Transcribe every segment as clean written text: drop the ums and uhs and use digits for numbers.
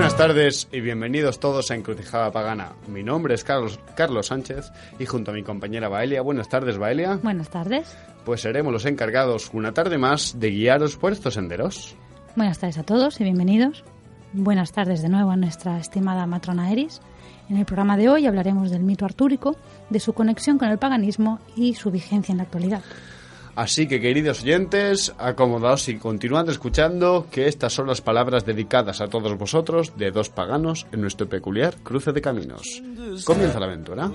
Buenas tardes y bienvenidos todos a Encrucijada Pagana. Mi nombre es Carlos Sánchez y junto a mi compañera Baelia. Buenas tardes, Baelia. Buenas tardes. Pues seremos los encargados una tarde más de guiaros por estos senderos. Buenas tardes a todos y bienvenidos. Buenas tardes de nuevo a nuestra estimada matrona Eris. En el programa de hoy hablaremos del mito artúrico, de su conexión con el paganismo y su vigencia en la actualidad. Así que, queridos oyentes, acomodaos y continuad escuchando, que estas son las palabras dedicadas a todos vosotros de dos paganos en nuestro peculiar cruce de caminos. Comienza la aventura.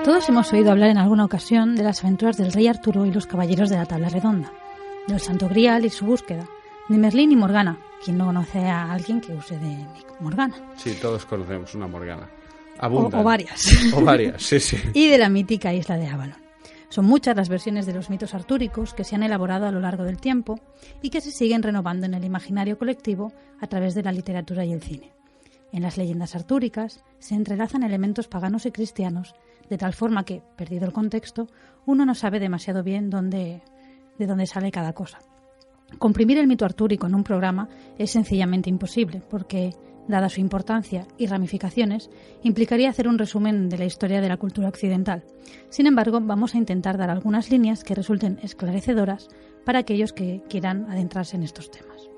Todos hemos oído hablar en alguna ocasión de las aventuras del rey Arturo y los caballeros de la tabla redonda, del Santo Grial y su búsqueda, de Merlín y Morgana. ¿Quién no conoce a alguien que use de Morgana? Sí, todos conocemos una Morgana. O varias. O varias, sí, sí. Y de la mítica isla de Avalon. Son muchas las versiones de los mitos artúricos que se han elaborado a lo largo del tiempo y que se siguen renovando en el imaginario colectivo a través de la literatura y el cine. En las leyendas artúricas se entrelazan elementos paganos y cristianos, de tal forma que, perdido el contexto, uno no sabe demasiado bien de dónde sale cada cosa. Comprimir el mito artúrico en un programa es sencillamente imposible, porque, dada su importancia y ramificaciones, implicaría hacer un resumen de la historia de la cultura occidental. Sin embargo, vamos a intentar dar algunas líneas que resulten esclarecedoras para aquellos que quieran adentrarse en estos temas.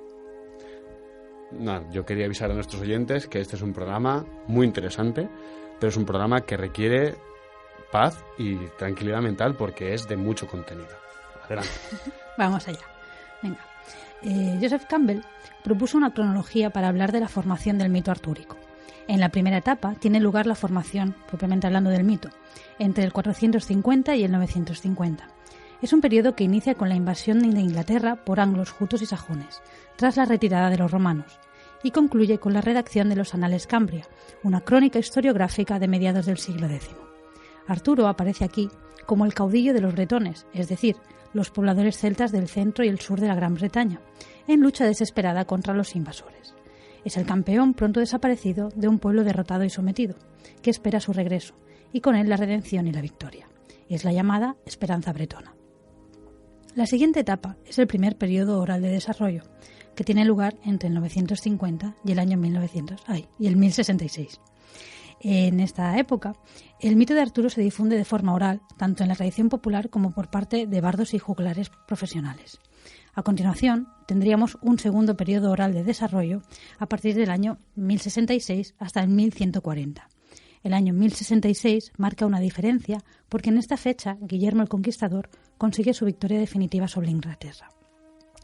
Yo quería avisar a nuestros oyentes que este es un programa muy interesante, pero es un programa que requiere paz y tranquilidad mental porque es de mucho contenido. Adelante. Vamos allá. Venga. Joseph Campbell propuso una cronología para hablar de la formación del mito artúrico. En la primera etapa tiene lugar la formación, propiamente hablando del mito, entre el 450 y el 950. Es un periodo que inicia con la invasión de Inglaterra por anglos, jutos y sajones, tras la retirada de los romanos, y concluye con la redacción de los Anales Cambria, una crónica historiográfica de mediados del siglo X. Arturo aparece aquí como el caudillo de los bretones, es decir, los pobladores celtas del centro y el sur de la Gran Bretaña, en lucha desesperada contra los invasores. Es el campeón pronto desaparecido de un pueblo derrotado y sometido, que espera su regreso, y con él la redención y la victoria. Es la llamada Esperanza Bretona. La siguiente etapa es el primer periodo oral de desarrollo, que tiene lugar entre el 950 y el año 1066. En esta época, el mito de Arturo se difunde de forma oral, tanto en la tradición popular como por parte de bardos y juglares profesionales. A continuación, tendríamos un segundo periodo oral de desarrollo a partir del año 1066 hasta el 1140. El año 1066 marca una diferencia porque en esta fecha Guillermo el Conquistador consigue su victoria definitiva sobre Inglaterra.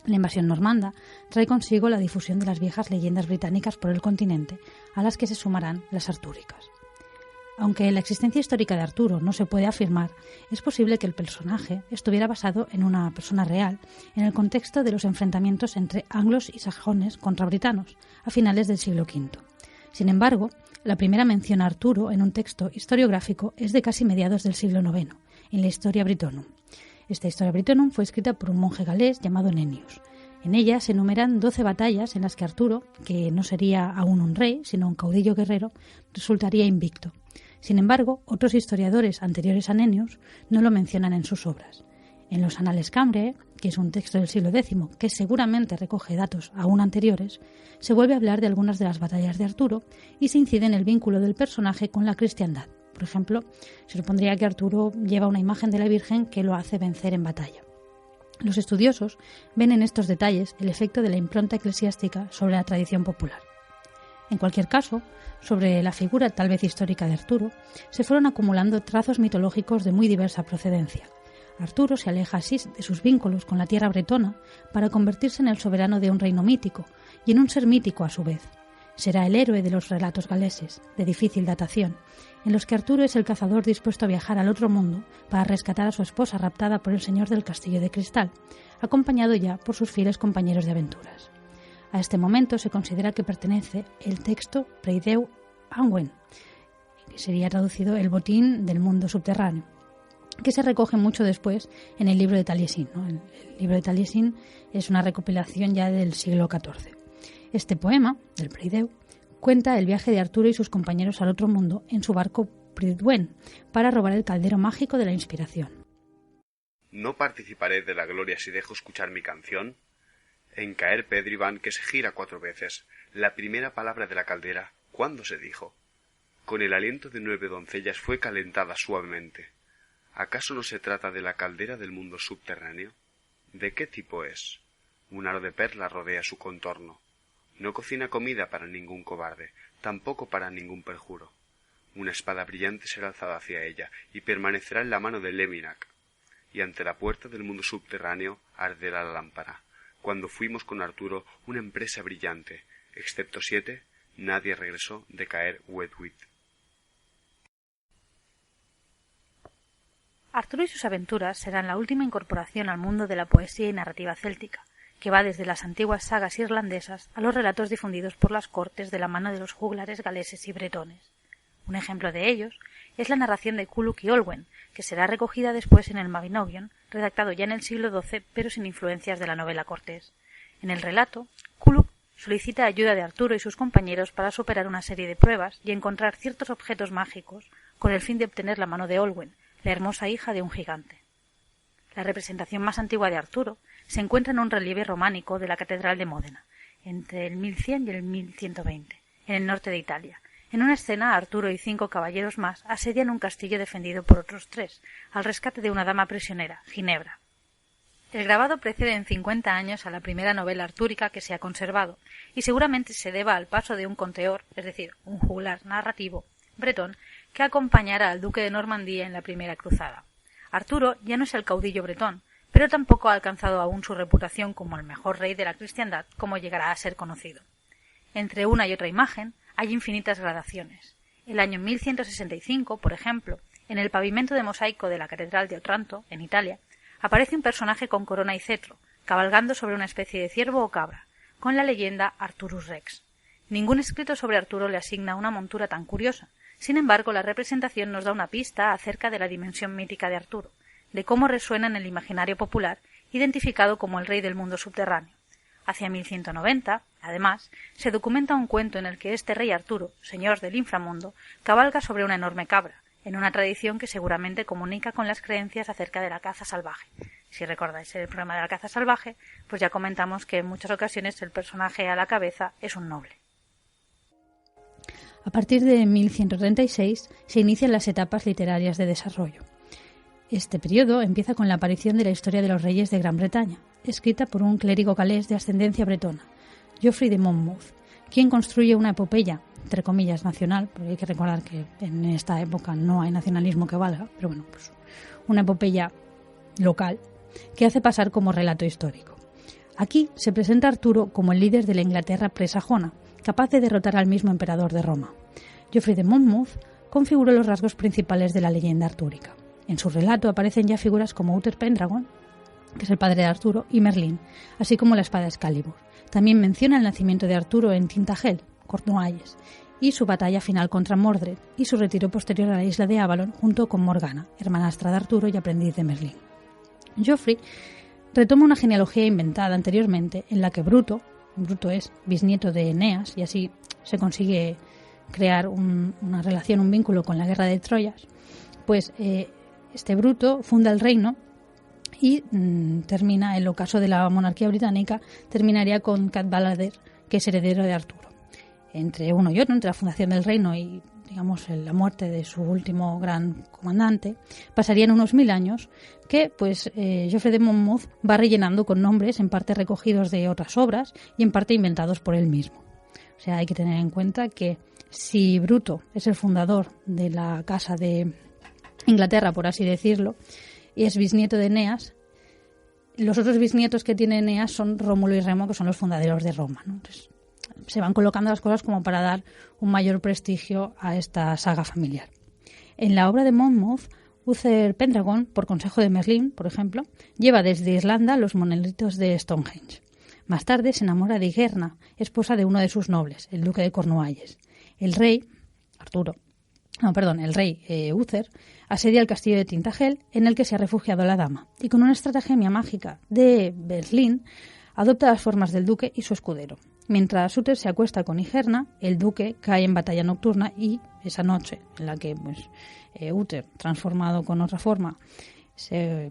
La invasión normanda trae consigo la difusión de las viejas leyendas británicas por el continente, a las que se sumarán las artúricas. Aunque la existencia histórica de Arturo no se puede afirmar, es posible que el personaje estuviera basado en una persona real en el contexto de los enfrentamientos entre anglos y sajones contra britanos a finales del siglo V. Sin embargo, la primera mención a Arturo en un texto historiográfico es de casi mediados del siglo IX, en la Historia Britonum. Esta Historia Britonum fue escrita por un monje galés llamado Nennius. En ella se enumeran 12 batallas en las que Arturo, que no sería aún un rey, sino un caudillo guerrero, resultaría invicto. Sin embargo, otros historiadores anteriores a Nennius no lo mencionan en sus obras. En los Anales Cambria, que es un texto del siglo X que seguramente recoge datos aún anteriores, se vuelve a hablar de algunas de las batallas de Arturo y se incide en el vínculo del personaje con la cristiandad. Por ejemplo, se supondría que Arturo lleva una imagen de la Virgen que lo hace vencer en batalla. Los estudiosos ven en estos detalles el efecto de la impronta eclesiástica sobre la tradición popular. En cualquier caso, sobre la figura tal vez histórica de Arturo, se fueron acumulando trazos mitológicos de muy diversa procedencia. Arturo se aleja así de sus vínculos con la tierra bretona para convertirse en el soberano de un reino mítico y en un ser mítico a su vez. Será el héroe de los relatos galeses, de difícil datación, en los que Arturo es el cazador dispuesto a viajar al otro mundo para rescatar a su esposa raptada por el señor del castillo de cristal, acompañado ya por sus fieles compañeros de aventuras. A este momento se considera que pertenece el texto Preideu Anwen, que sería traducido el botín del mundo subterráneo. que se recoge mucho después en el libro de Taliesin, ¿no? El libro de Taliesin es una recopilación ya del siglo XIV. Este poema, del Prydeu, cuenta el viaje de Arturo y sus compañeros al otro mundo en su barco Prydwen para robar el caldero mágico de la inspiración. No participaré de la gloria si dejo escuchar mi canción. En caer Pedro y Van, que se gira 4 veces. La primera palabra de la caldera, ¿cuándo se dijo? Con el aliento de 9 doncellas fue calentada suavemente. ¿Acaso no se trata de la caldera del mundo subterráneo? ¿De qué tipo es? Un aro de perla rodea su contorno. No cocina comida para ningún cobarde, tampoco para ningún perjuro. Una espada brillante será alzada hacia ella, y permanecerá en la mano de Leminac. Y ante la puerta del mundo subterráneo arderá la lámpara. Cuando fuimos con Arturo, una empresa brillante. Excepto 7, nadie regresó de caer Wedwit. Arturo y sus aventuras serán la última incorporación al mundo de la poesía y narrativa céltica, que va desde las antiguas sagas irlandesas a los relatos difundidos por las cortes de la mano de los juglares galeses y bretones. Un ejemplo de ellos es la narración de Culhwch y Olwen, que será recogida después en el Mabinogion, redactado ya en el siglo XII, pero sin influencias de la novela cortés. En el relato, Culhwch solicita ayuda de Arturo y sus compañeros para superar una serie de pruebas y encontrar ciertos objetos mágicos con el fin de obtener la mano de Olwen, la hermosa hija de un gigante. La representación más antigua de Arturo se encuentra en un relieve románico de la Catedral de Módena, entre el 1100 y el 1120, en el norte de Italia. En una escena, Arturo y 5 caballeros más asedian un castillo defendido por otros 3, al rescate de una dama prisionera, Ginebra. El grabado precede en 50 años a la primera novela artúrica que se ha conservado, y seguramente se deba al paso de un conteor, es decir, un juglar narrativo, bretón, que acompañara al duque de Normandía en la primera cruzada. Arturo ya no es el caudillo bretón, pero tampoco ha alcanzado aún su reputación como el mejor rey de la cristiandad, como llegará a ser conocido. Entre una y otra imagen hay infinitas gradaciones. El año 1165, por ejemplo, en el pavimento de mosaico de la Catedral de Otranto, en Italia, aparece un personaje con corona y cetro, cabalgando sobre una especie de ciervo o cabra, con la leyenda Arturus Rex. Ningún escrito sobre Arturo le asigna una montura tan curiosa. Sin embargo, la representación nos da una pista acerca de la dimensión mítica de Arturo, de cómo resuena en el imaginario popular, identificado como el rey del mundo subterráneo. Hacia 1190, además, se documenta un cuento en el que este rey Arturo, señor del inframundo, cabalga sobre una enorme cabra, en una tradición que seguramente comunica con las creencias acerca de la caza salvaje. Si recordáis el problema de la caza salvaje, pues ya comentamos que en muchas ocasiones el personaje a la cabeza es un noble. A partir de 1136 se inician las etapas literarias de desarrollo. Este periodo empieza con la aparición de la historia de los reyes de Gran Bretaña, escrita por un clérigo galés de ascendencia bretona, Geoffrey de Monmouth, quien construye una epopeya, entre comillas, nacional, porque hay que recordar que en esta época no hay nacionalismo que valga, pero bueno, pues una epopeya local, que hace pasar como relato histórico. Aquí se presenta a Arturo como el líder de la Inglaterra presajona, capaz de derrotar al mismo emperador de Roma. Geoffrey de Monmouth configuró los rasgos principales de la leyenda artúrica. En su relato aparecen ya figuras como Uther Pendragon, que es el padre de Arturo, y Merlín, así como la espada Excalibur. También menciona el nacimiento de Arturo en Tintagel, Cornualles, y su batalla final contra Mordred, y su retiro posterior a la isla de Avalon junto con Morgana, hermanastra de Arturo y aprendiz de Merlín. Geoffrey retoma una genealogía inventada anteriormente en la que Bruto es bisnieto de Eneas, y así se consigue crear una relación, un vínculo con la guerra de Troyas. Pues este Bruto funda el reino y termina, en el ocaso de la monarquía británica, terminaría con Cadwallader, que es heredero de Arturo. Entre uno y otro, entre la fundación del reino y, digamos, la muerte de su último gran comandante, pasarían unos 1000 años que, pues, Geoffrey de Monmouth va rellenando con nombres en parte recogidos de otras obras y en parte inventados por él mismo. O sea, hay que tener en cuenta que si Bruto es el fundador de la casa de Inglaterra, por así decirlo, y es bisnieto de Eneas, los otros bisnietos que tiene Eneas son Rómulo y Remo, que son los fundadores de Roma, ¿no? Entonces, se van colocando las cosas como para dar un mayor prestigio a esta saga familiar. En la obra de Monmouth, Uther Pendragon, por consejo de Merlín, por ejemplo, lleva desde Irlanda los monolitos de Stonehenge. Más tarde se enamora de Igerna, esposa de uno de sus nobles, el duque de Cornualles. El rey, Arturo, el rey Uther asedia el castillo de Tintagel, en el que se ha refugiado la dama, y con una estratagema mágica de Berlín adopta las formas del duque y su escudero. Mientras Uther se acuesta con Igerna, el duque cae en batalla nocturna y esa noche en la que Uther, transformado con otra forma, se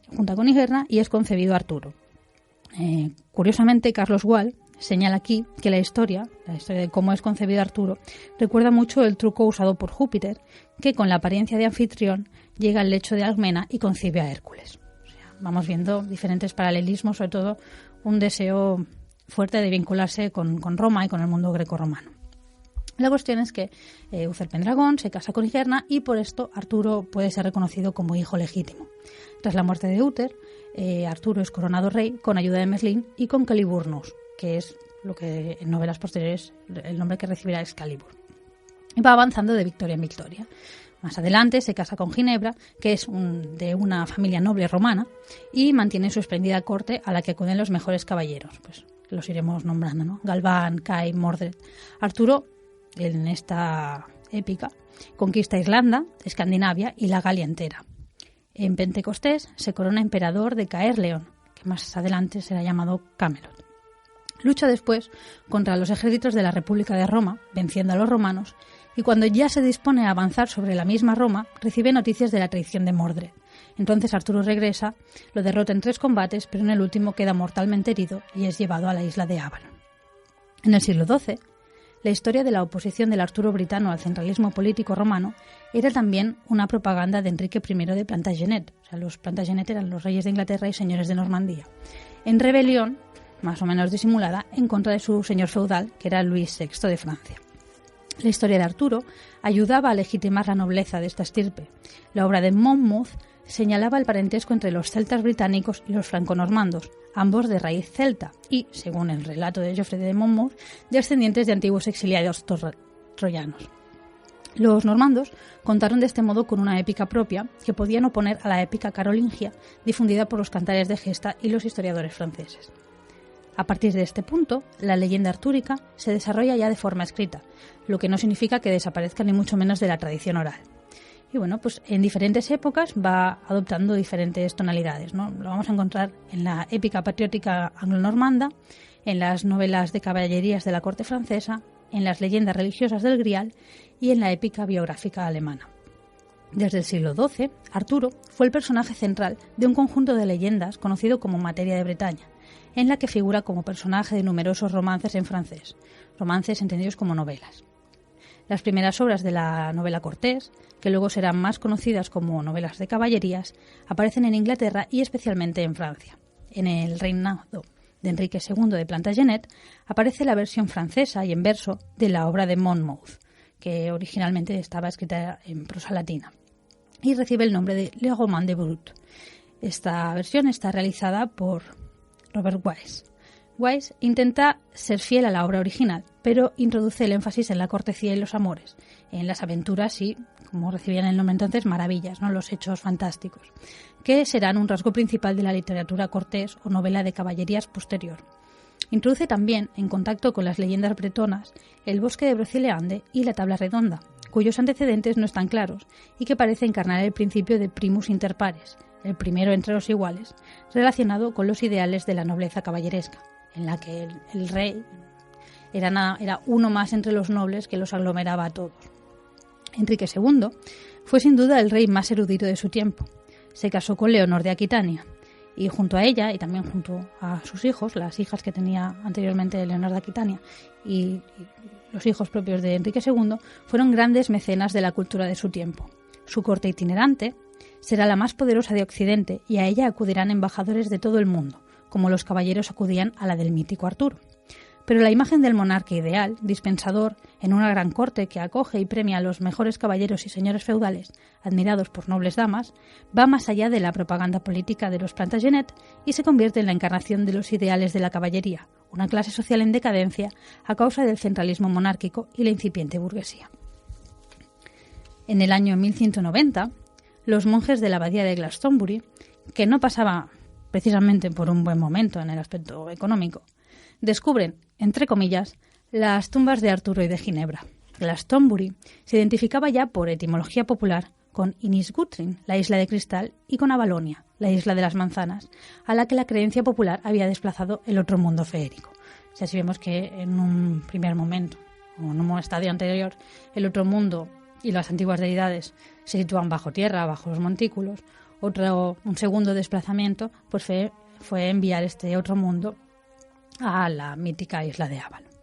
junta con Igerna y es concebido Arturo. Curiosamente, Carlos Wall señala aquí que la historia de cómo es concebido Arturo recuerda mucho el truco usado por Júpiter, que con la apariencia de anfitrión llega al lecho de Alcmena y concibe a Hércules. O sea, vamos viendo diferentes paralelismos, sobre todo un deseo fuerte de vincularse con Roma y con el mundo grecorromano. La cuestión es que Uther Pendragón se casa con Igerna y por esto Arturo puede ser reconocido como hijo legítimo. Tras la muerte de Uther, Arturo es coronado rey con ayuda de Merlín y con Caliburnus, que es lo que en novelas posteriores el nombre que recibirá Excalibur. Y va avanzando de victoria en victoria. Más adelante se casa con Ginebra, que es de una familia noble romana, y mantiene su espléndida corte a la que acuden los mejores caballeros. Pues los iremos nombrando, ¿no? Galván, Kai, Mordred. Arturo, en esta épica, conquista Irlanda, Escandinavia y la Galia entera. En Pentecostés se corona emperador de Caerleon, que más adelante será llamado Camelot. Lucha después contra los ejércitos de la República de Roma, venciendo a los romanos, y cuando ya se dispone a avanzar sobre la misma Roma, recibe noticias de la traición de Mordred. Entonces Arturo regresa, lo derrota en 3 combates, pero en el último queda mortalmente herido y es llevado a la isla de Avalon. En el siglo XII, la historia de la oposición del Arturo britano al centralismo político romano era también una propaganda de Enrique I de Plantagenet. O sea, los Plantagenet eran los reyes de Inglaterra y señores de Normandía, en rebelión, más o menos disimulada, en contra de su señor feudal, que era Luis VI de Francia. La historia de Arturo ayudaba a legitimar la nobleza de esta estirpe. La obra de Monmouth señalaba el parentesco entre los celtas británicos y los franconormandos, ambos de raíz celta y, según el relato de Geoffrey de Monmouth, descendientes de antiguos exiliados troyanos. Los normandos contaron de este modo con una épica propia que podían oponer a la épica carolingia difundida por los cantares de gesta y los historiadores franceses. A partir de este punto, la leyenda artúrica se desarrolla ya de forma escrita, lo que no significa que desaparezca ni mucho menos de la tradición oral. Y bueno, pues en diferentes épocas va adoptando diferentes tonalidades, ¿no? Lo vamos a encontrar en la épica patriótica anglo-normanda, en las novelas de caballerías de la corte francesa, en las leyendas religiosas del Grial y en la épica biográfica alemana. Desde el siglo XII, Arturo fue el personaje central de un conjunto de leyendas conocido como Materia de Bretaña, en la que figura como personaje de numerosos romances en francés, romances entendidos como novelas. Las primeras obras de la novela cortés, que luego serán más conocidas como novelas de caballerías, aparecen en Inglaterra y especialmente en Francia. En el reinado de Enrique II de Plantagenet aparece la versión francesa y en verso de la obra de Monmouth, que originalmente estaba escrita en prosa latina, y recibe el nombre de Le Roman de Brut. Esta versión está realizada por Robert Wise. Wise intenta ser fiel a la obra original, pero introduce el énfasis en la cortesía y los amores, en las aventuras y, como recibían el nombre entonces, maravillas, ¿no? Los hechos fantásticos, que serán un rasgo principal de la literatura cortés o novela de caballerías posterior. Introduce también, en contacto con las leyendas bretonas, el bosque de Brocéliande y la tabla redonda, cuyos antecedentes no están claros y que parece encarnar el principio de primus inter pares, el primero entre los iguales, relacionado con los ideales de la nobleza caballeresca, en la que el rey era uno más entre los nobles que los aglomeraba a todos. Enrique II fue sin duda el rey más erudito de su tiempo. Se casó con Leonor de Aquitania y junto a ella, y también junto a sus hijos, las hijas que tenía anteriormente Leonor de Aquitania y los hijos propios de Enrique II, fueron grandes mecenas de la cultura de su tiempo. Su corte itinerante será la más poderosa de Occidente y a ella acudirán embajadores de todo el mundo, como los caballeros acudían a la del mítico Arturo. Pero la imagen del monarca ideal, dispensador, en una gran corte que acoge y premia a los mejores caballeros y señores feudales, admirados por nobles damas, va más allá de la propaganda política de los Plantagenet y se convierte en la encarnación de los ideales de la caballería, una clase social en decadencia a causa del centralismo monárquico y la incipiente burguesía. En el año 1190, los monjes de la abadía de Glastonbury, que no pasaba precisamente por un buen momento en el aspecto económico, descubren, entre comillas, las tumbas de Arturo y de Ginebra. Glastonbury se identificaba ya por etimología popular con Inisgutrin, la isla de cristal, y con Avalonia, la isla de las manzanas, a la que la creencia popular había desplazado el otro mundo feérico. O sea, si vemos que en un primer momento, o en un estadio anterior, el otro mundo y las antiguas deidades se sitúan bajo tierra, bajo los montículos, un segundo desplazamiento pues fue enviar este otro mundo a la mítica isla de Avalon.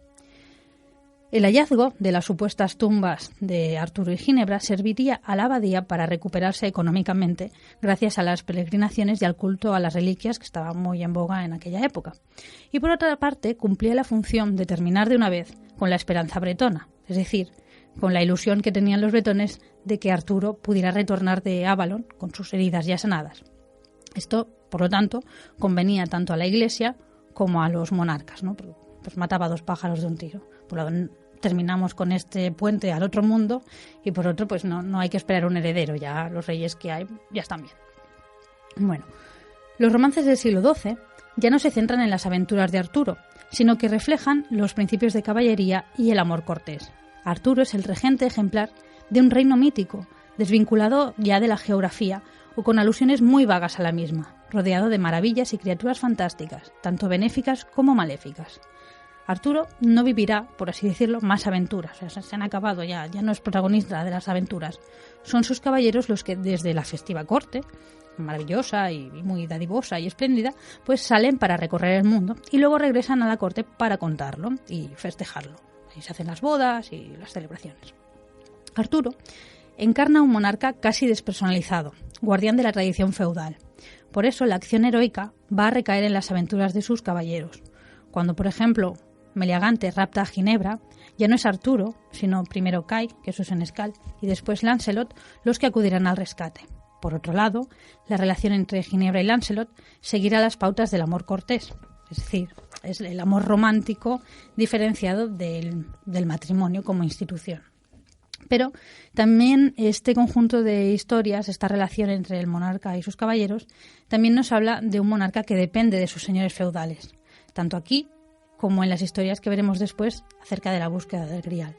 El hallazgo de las supuestas tumbas de Arturo y Ginebra serviría a la abadía para recuperarse económicamente gracias a las peregrinaciones y al culto a las reliquias que estaban muy en boga en aquella época. Y por otra parte, cumplía la función de terminar de una vez con la esperanza bretona, es decir, con la ilusión que tenían los bretones de que Arturo pudiera retornar de Avalon con sus heridas ya sanadas. Esto, por lo tanto, convenía tanto a la Iglesia como a los monarcas, ¿no? Pues mataba a 2 pájaros de un tiro. Por un lado, terminamos con este puente al otro mundo y por otro, pues no hay que esperar un heredero, ya los reyes que hay ya están bien. Bueno, los romances del siglo XII ya no se centran en las aventuras de Arturo, sino que reflejan los principios de caballería y el amor cortés. Arturo es el regente ejemplar de un reino mítico, desvinculado ya de la geografía o con alusiones muy vagas a la misma, rodeado de maravillas y criaturas fantásticas, tanto benéficas como maléficas. Arturo no vivirá, por así decirlo, más aventuras. O sea, se han acabado ya no es protagonista de las aventuras. Son sus caballeros los que desde la festiva corte, maravillosa y muy dadivosa y espléndida, pues salen para recorrer el mundo y luego regresan a la corte para contarlo y festejarlo. Ahí se hacen las bodas y las celebraciones. Arturo encarna un monarca casi despersonalizado, guardián de la tradición feudal. Por eso la acción heroica va a recaer en las aventuras de sus caballeros. Cuando, por ejemplo, Meleagante rapta a Ginebra, ya no es Arturo, sino primero Kai, que es su senescal, y después Lancelot, los que acudirán al rescate. Por otro lado, la relación entre Ginebra y Lancelot seguirá las pautas del amor cortés, es decir, es el amor romántico diferenciado del matrimonio como institución. Pero también este conjunto de historias, esta relación entre el monarca y sus caballeros, también nos habla de un monarca que depende de sus señores feudales, tanto aquí como en las historias que veremos después acerca de la búsqueda del Grial.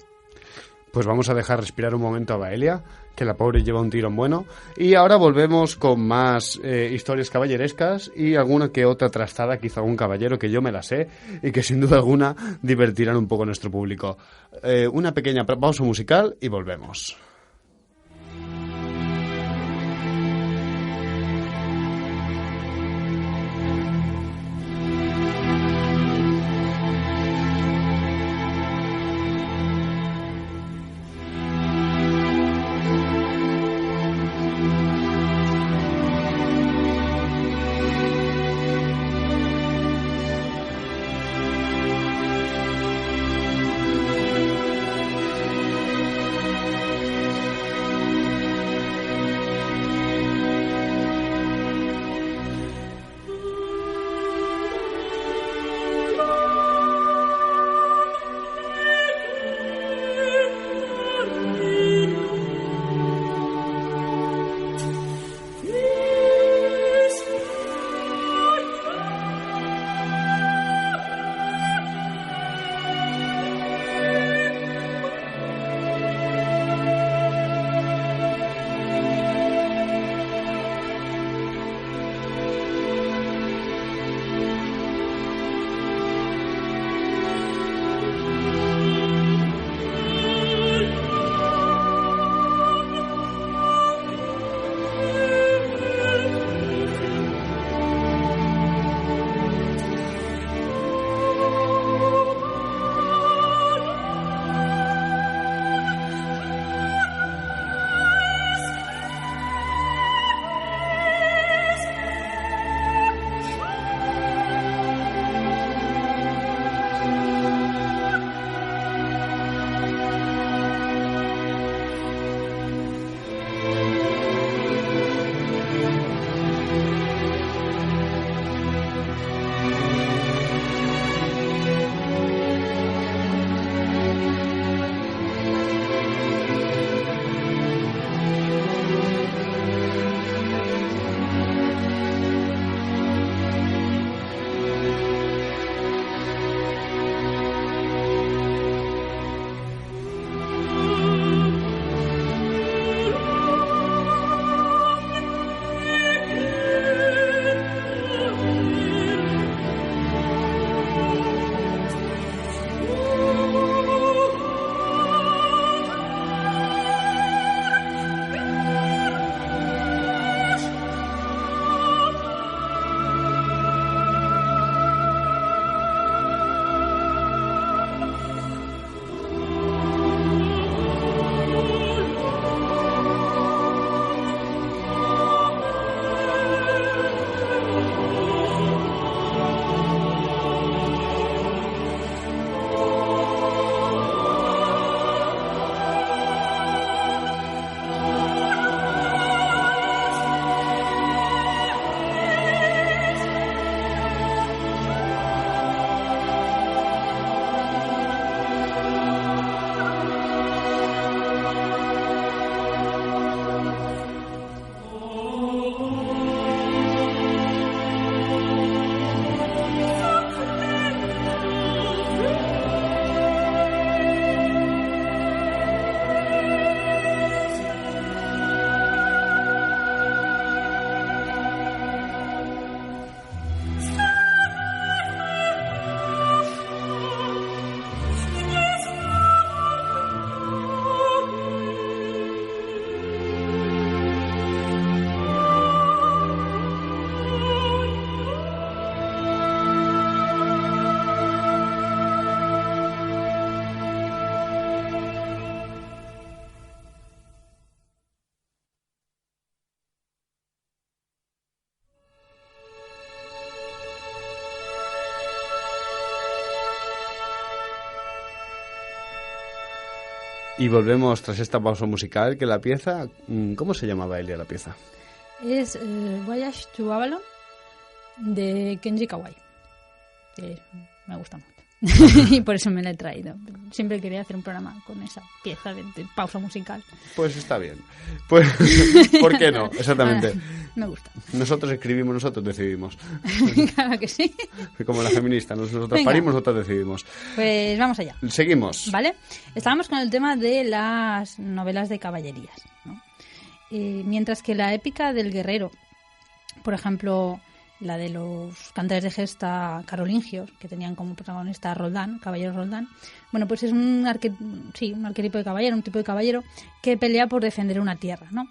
Pues vamos a dejar respirar un momento a Baelia, que la pobre lleva un tirón bueno. Y ahora volvemos con más historias caballerescas y alguna que otra trastada, quizá algún caballero que yo me la sé y que sin duda alguna divertirán un poco a nuestro público. Una pequeña pausa musical y volvemos. Y volvemos tras esta pausa musical, que la pieza... ¿Cómo se llamaba, Elia, la pieza? Es Voyage to Avalon, de Kenji Kawai. Me gusta mucho. Y por eso me la he traído. Siempre quería hacer un programa con esa pieza de pausa musical. Pues está bien. Pues, ¿por qué no? Exactamente. Me gusta. Nosotros escribimos, nosotros decidimos. Claro que sí. Como la feminista, nosotros Venga. parimos, nosotros decidimos. Pues vamos allá. Seguimos. ¿Vale? Estábamos con el tema de las novelas de caballerías, ¿no? Mientras que la épica del guerrero, por ejemplo, la de los cantares de gesta carolingios, que tenían como protagonista a Roldán, caballero Roldán, bueno, pues es un arquetipo de caballero, un tipo de caballero que pelea por defender una tierra, ¿no?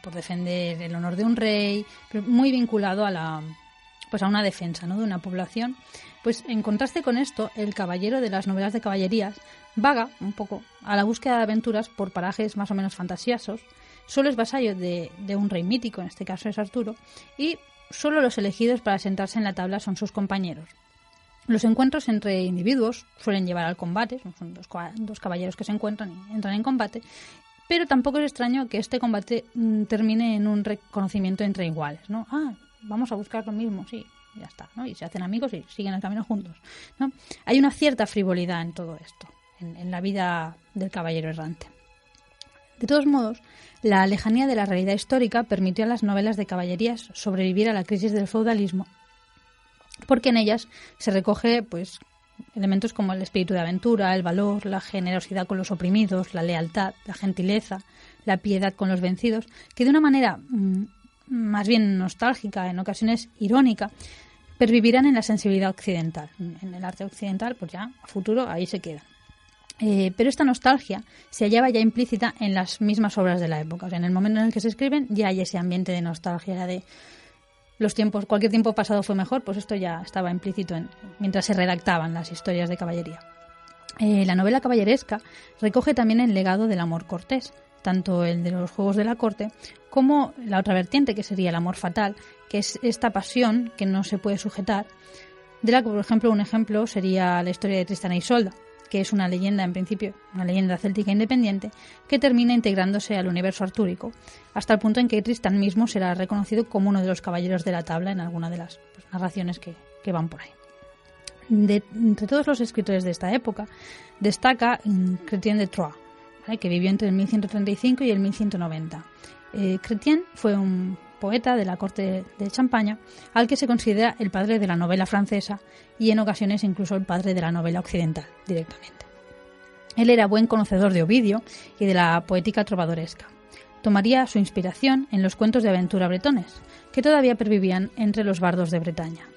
Por defender el honor de un rey, pero muy vinculado a una defensa, ¿no?, de una población. Pues en contraste con esto, el caballero de las novelas de caballerías vaga un poco a la búsqueda de aventuras por parajes más o menos fantasiosos, solo es vasallo de un rey mítico, en este caso es Arturo, y solo los elegidos para sentarse en la tabla son sus compañeros. Los encuentros entre individuos suelen llevar al combate, son dos caballeros que se encuentran y entran en combate, pero tampoco es extraño que este combate termine en un reconocimiento entre iguales, ¿no? Vamos a buscar lo mismo, sí, ya está, ¿no? Y se hacen amigos y siguen el camino juntos, ¿no? Hay una cierta frivolidad en todo esto, en la vida del caballero errante. De todos modos, la lejanía de la realidad histórica permitió a las novelas de caballerías sobrevivir a la crisis del feudalismo, porque en ellas se recoge, pues, elementos como el espíritu de aventura, el valor, la generosidad con los oprimidos, la lealtad, la gentileza, la piedad con los vencidos, que de una manera más bien nostálgica, en ocasiones irónica, pervivirán en la sensibilidad occidental. En el arte occidental, pues ya a futuro ahí se queda. Pero esta nostalgia se hallaba ya implícita en las mismas obras de la época. O sea, en el momento en el que se escriben ya hay ese ambiente de nostalgia, de los tiempos, cualquier tiempo pasado fue mejor, pues esto ya estaba implícito mientras se redactaban las historias de caballería. La novela caballeresca recoge también el legado del amor cortés, tanto el de los juegos de la corte como la otra vertiente, que sería el amor fatal, que es esta pasión que no se puede sujetar, de la que, por ejemplo, un ejemplo sería la historia de Tristán e Isolda, que es una leyenda, en principio, una leyenda céltica independiente, que termina integrándose al universo artúrico, hasta el punto en que Tristán mismo será reconocido como uno de los caballeros de la tabla en alguna de las narraciones que van por ahí. Entre todos los escritores de esta época, destaca Chrétien de Troyes, ¿vale?, que vivió entre el 1135 y el 1190. Chrétien fue un poeta de la corte de Champaña, al que se considera el padre de la novela francesa y en ocasiones incluso el padre de la novela occidental directamente. Él era buen conocedor de Ovidio y de la poética trovadoresca. Tomaría su inspiración en los cuentos de aventura bretones, que todavía pervivían entre los bardos de Bretaña.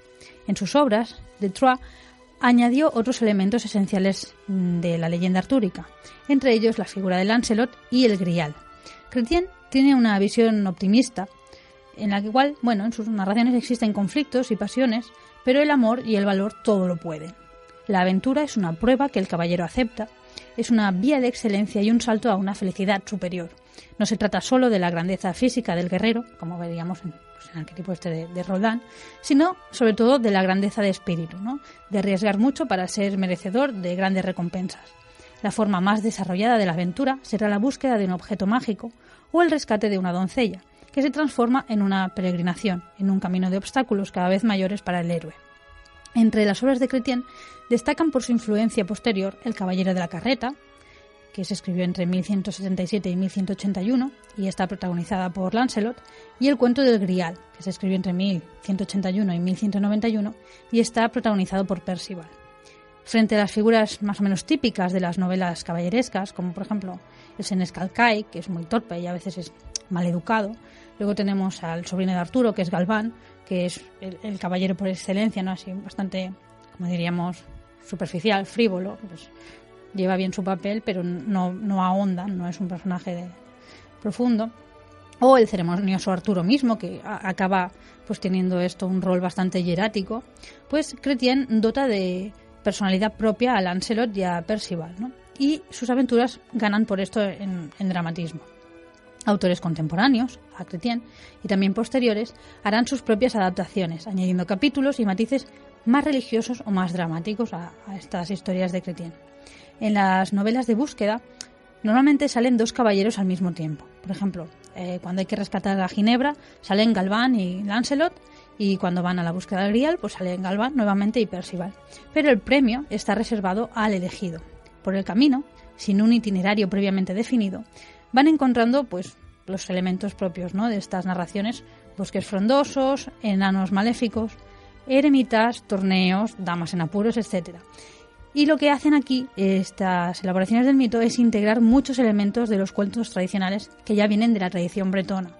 En sus obras, de Troyes añadió otros elementos esenciales de la leyenda artúrica, entre ellos la figura de Lancelot y el Grial. Chrétien tiene una visión optimista, en la que igual, en sus narraciones existen conflictos y pasiones, pero el amor y el valor todo lo pueden. La aventura es una prueba que el caballero acepta, es una vía de excelencia y un salto a una felicidad superior. No se trata solo de la grandeza física del guerrero, como veríamos en el arquetipo de Roldán, sino sobre todo de la grandeza de espíritu, ¿no?, de arriesgar mucho para ser merecedor de grandes recompensas. La forma más desarrollada de la aventura será la búsqueda de un objeto mágico o el rescate de una doncella, que se transforma en una peregrinación, en un camino de obstáculos cada vez mayores para el héroe. Entre las obras de Chrétien destacan por su influencia posterior El caballero de la carreta, que se escribió entre 1177 y 1181 y está protagonizada por Lancelot, y El cuento del Grial, que se escribió entre 1181 y 1191 y está protagonizado por Percival. Frente a las figuras más o menos típicas de las novelas caballerescas, como por ejemplo el senescal Cai, que es muy torpe y a veces es maleducado. Luego tenemos al sobrino de Arturo, que es Galván, que es el caballero por excelencia, ¿no?, así bastante, como diríamos, superficial, frívolo, pues lleva bien su papel, pero no ahonda, no es un personaje profundo. O el ceremonioso Arturo mismo, que acaba pues teniendo un rol bastante hierático. Pues Chrétien dota de personalidad propia a Lancelot y a Percival, ¿no?, y sus aventuras ganan por esto en dramatismo. Autores contemporáneos a Chrétien y también posteriores harán sus propias adaptaciones, añadiendo capítulos y matices más religiosos o más dramáticos a estas historias de Chrétien. En las novelas de búsqueda normalmente salen 2 caballeros al mismo tiempo. Por ejemplo, cuando hay que rescatar a Ginebra salen Galván y Lancelot, y cuando van a la búsqueda del Grial pues salen Galván nuevamente y Percival. Pero el premio está reservado al elegido. Por el camino, sin un itinerario previamente definido, van encontrando pues los elementos propios, ¿no?, de estas narraciones: bosques frondosos, enanos maléficos, eremitas, torneos, damas en apuros, etc. Y lo que hacen aquí estas elaboraciones del mito es integrar muchos elementos de los cuentos tradicionales que ya vienen de la tradición bretona.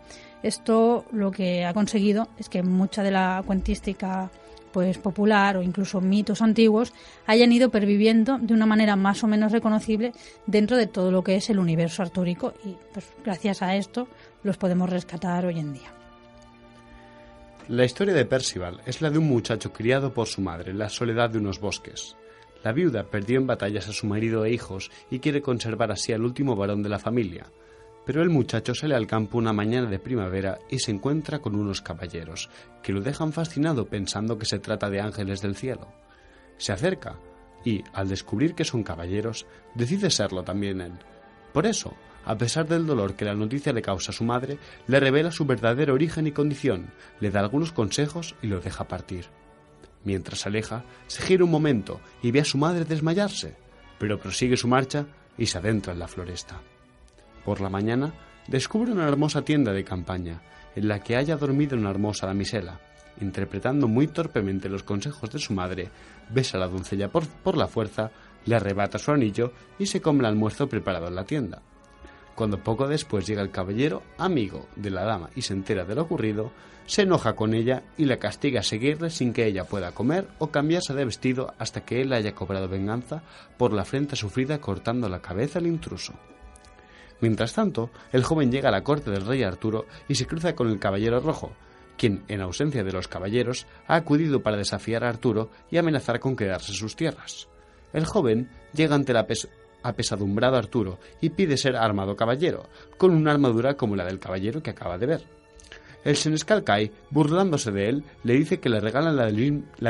Esto lo que ha conseguido es que mucha de la cuentística pues popular o incluso mitos antiguos hayan ido perviviendo de una manera más o menos reconocible dentro de todo lo que es el universo artúrico, y pues gracias a esto los podemos rescatar hoy en día. La historia de Percival es la de un muchacho criado por su madre en la soledad de unos bosques. La viuda perdió en batallas a su marido e hijos y quiere conservar así al último varón de la familia. Pero el muchacho sale al campo una mañana de primavera y se encuentra con unos caballeros, que lo dejan fascinado pensando que se trata de ángeles del cielo. Se acerca y, al descubrir que son caballeros, decide serlo también él. Por eso, a pesar del dolor que la noticia le causa a su madre, le revela su verdadero origen y condición, le da algunos consejos y lo deja partir. Mientras se aleja, se gira un momento y ve a su madre desmayarse, pero prosigue su marcha y se adentra en la floresta. Por la mañana, descubre una hermosa tienda de campaña, en la que haya dormido una hermosa damisela. Interpretando muy torpemente los consejos de su madre, besa a la doncella por la fuerza, le arrebata su anillo y se come el almuerzo preparado en la tienda. Cuando poco después llega el caballero, amigo de la dama, y se entera de lo ocurrido, se enoja con ella y la castiga a seguirle sin que ella pueda comer o cambiarse de vestido hasta que él haya cobrado venganza por la afrenta sufrida cortando la cabeza al intruso. Mientras tanto, el joven llega a la corte del rey Arturo y se cruza con el caballero rojo, quien, en ausencia de los caballeros, ha acudido para desafiar a Arturo y amenazar con quedarse sus tierras. El joven llega ante el apesadumbrado Arturo y pide ser armado caballero, con una armadura como la del caballero que acaba de ver. El senescal Kai, burlándose de él, le dice que le regalan la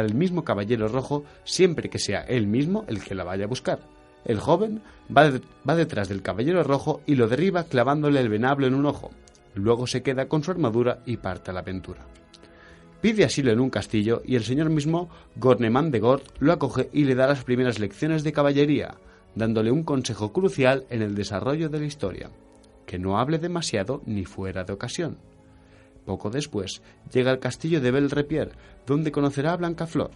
del mismo caballero rojo siempre que sea él mismo el que la vaya a buscar. El joven va detrás del caballero rojo y lo derriba clavándole el venablo en un ojo. Luego se queda con su armadura y parte a la aventura. Pide asilo en un castillo y el señor mismo, Gornemán de Gort, lo acoge y le da las primeras lecciones de caballería, dándole un consejo crucial en el desarrollo de la historia: que no hable demasiado ni fuera de ocasión. Poco después llega al castillo de Belle-Repier, donde conocerá a Blancaflor.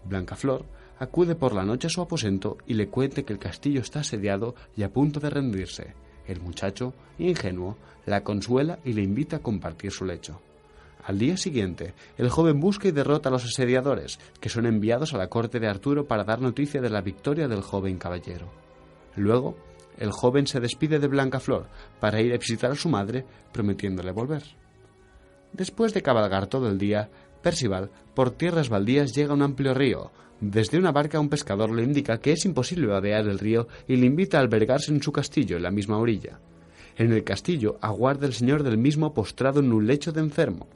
Blancaflor acude por la noche a su aposento y le cuenta que el castillo está asediado y a punto de rendirse. El muchacho, ingenuo, la consuela y le invita a compartir su lecho. Al día siguiente, el joven busca y derrota a los asediadores, que son enviados a la corte de Arturo para dar noticia de la victoria del joven caballero. Luego, el joven se despide de Blancaflor para ir a visitar a su madre, prometiéndole volver. Después de cabalgar todo el día, Percival, por tierras baldías, llega a un amplio río. Desde una barca un pescador le indica que es imposible vadear el río y le invita a albergarse en su castillo en la misma orilla. En el castillo aguarda el señor del mismo postrado en un lecho de enfermo.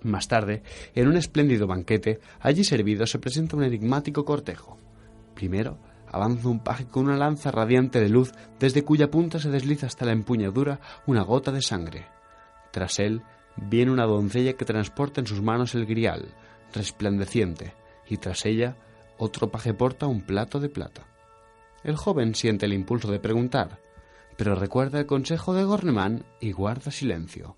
Más tarde, en un espléndido banquete, allí servido, se presenta un enigmático cortejo. Primero, avanza un paje con una lanza radiante de luz, desde cuya punta se desliza hasta la empuñadura una gota de sangre. Tras él, viene una doncella que transporta en sus manos el grial, resplandeciente, y tras ella, otro paje porta un plato de plata. El joven siente el impulso de preguntar, pero recuerda el consejo de Gornemán y guarda silencio.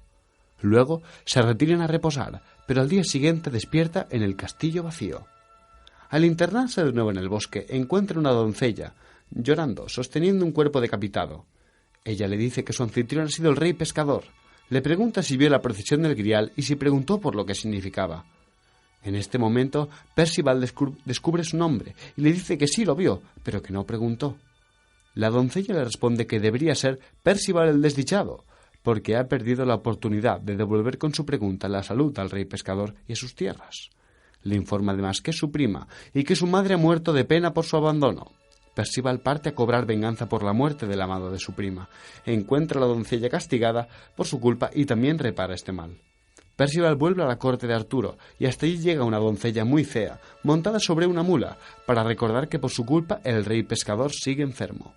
Luego se retiran a reposar, pero al día siguiente despierta en el castillo vacío. Al internarse de nuevo en el bosque, encuentra una doncella, llorando, sosteniendo un cuerpo decapitado. Ella le dice que su anfitrión ha sido el rey pescador. Le pregunta si vio la procesión del grial y si preguntó por lo que significaba. En este momento, Percival descubre su nombre y le dice que sí lo vio, pero que no preguntó. La doncella le responde que debería ser Percival el desdichado, porque ha perdido la oportunidad de devolver con su pregunta la salud al rey pescador y a sus tierras. Le informa además que es su prima y que su madre ha muerto de pena por su abandono. Percival parte a cobrar venganza por la muerte del amado de su prima. Encuentra a la doncella castigada por su culpa y también repara este mal. Percival vuelve a la corte de Arturo y hasta allí llega una doncella muy fea, montada sobre una mula, para recordar que por su culpa el rey pescador sigue enfermo.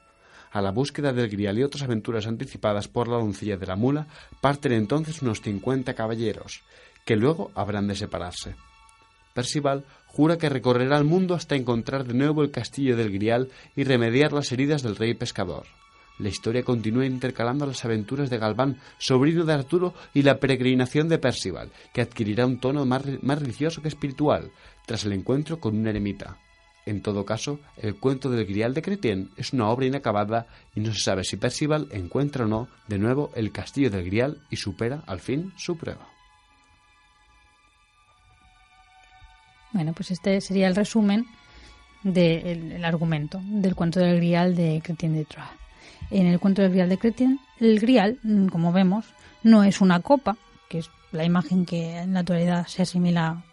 A la búsqueda del Grial y otras aventuras anticipadas por la doncella de la mula, parten entonces unos 50 caballeros, que luego habrán de separarse. Percival jura que recorrerá el mundo hasta encontrar de nuevo el castillo del Grial y remediar las heridas del rey pescador. La historia continúa intercalando las aventuras de Galván, sobrino de Arturo, y la peregrinación de Percival, que adquirirá un tono más religioso que espiritual, tras el encuentro con una eremita. En todo caso, el cuento del Grial de Chrétien es una obra inacabada y no se sabe si Percival encuentra o no de nuevo el castillo del Grial y supera al fin su prueba. Bueno, pues este sería el resumen del argumento del cuento del Grial de Chrétien de Troyes. En el cuento del Grial de Chrétien, el Grial, como vemos, no es una copa, que es la imagen que en la actualidad se asimila